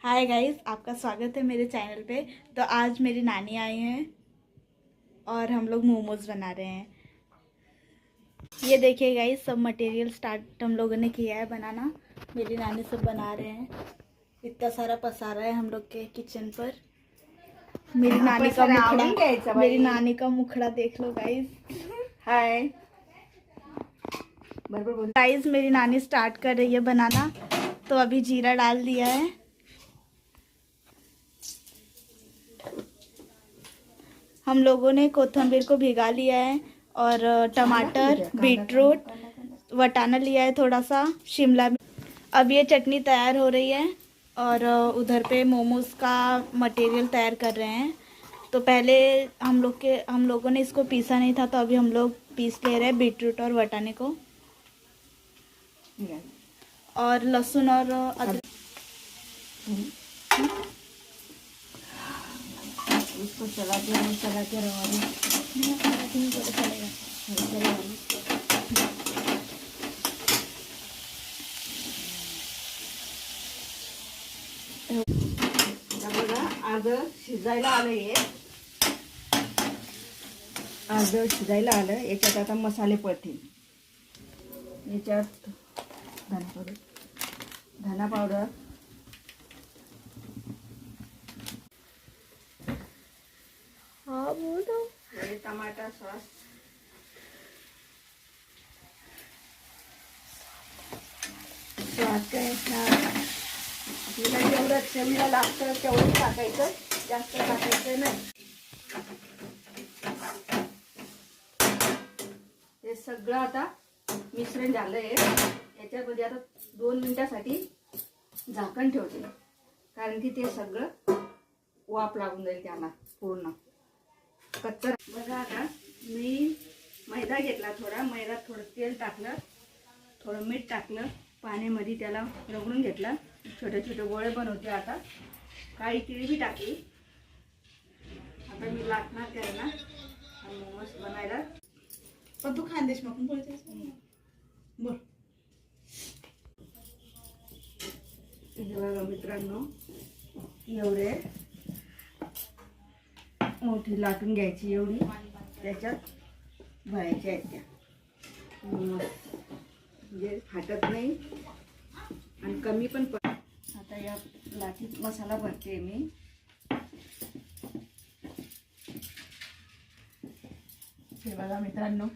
Hi guys, आपका स्वागत है मेरे चैनल पे। तो आज मेरी नानी आई हैं और हम लोग मोमोज बना रहे हैं। ये देखिए गाइस, सब मटेरियल स्टार्ट हम लोगों ने किया है बनाना। मेरी नानी सब बना रहे हैं। इतना सारा पसारा है हम लोग के किचन पर। मेरी नानी का मुखड़ा देख लो गाइस। हाय बराबर बोल। गाइस, मेरी नानी स्टार्ट कर रही है बनाना। तो अभी जीरा डाल दिया है। हम लोगों ने कोथिंबीर को भिगा लिया है और टमाटर, बीटरूट, वटाना लिया है, थोड़ा सा शिमला मिर्च। अब ये चटनी तैयार हो रही है और उधर पे मोमोज का मटेरियल तैयार कर रहे हैं। तो पहले हम लोगों ने इसको पीसा नहीं था, तो अभी हम लोग पीस ले रहे हैं बीटरूट और वटाने को, और लहसुन और अदरक। इसको चलाते रहो। बघा अर्ध शिजायला आलं हे, अर्ध शिजायला आलं। याच्यात आता मसाले पडतील। याच्यात धना पावडर, टमाटर सॉस, आपल्याला जेवढं चवीला लागतं तेवढं टाकायचं, जास्त टाकायचं नाही। हे सगळं आता मिश्रण झालंय। याच्यामध्ये आता 2 मिनिटासाठी झाकण ठेवते, कारण की ते सगळं वाफ लागून जाईल त्याला पूर्ण कच्चा। बघा आता मी मैदा घेतला, थोडा मैदा, थोडं तेल टाकलं, थोडं मीठ टाकलं, पाण्यामध्ये त्याला रगडून घेतला। छोटे छोटे गोळे बनवते आता। काळी तिळी बी टाकली। आता मी लागणार त्याला मोमोज बनायला। पण तू खानदेश मग बोलतेस बोल। बघा मित्रांनो, एवढे मोठी लाटून घ्यायची, एवढी त्याच्यात भरायच्या आहेत त्या। म्हणजे फाटत नाही आणि कमी पण आता या लाटीत मसाला भरते मी। हे बघा मित्रांनो,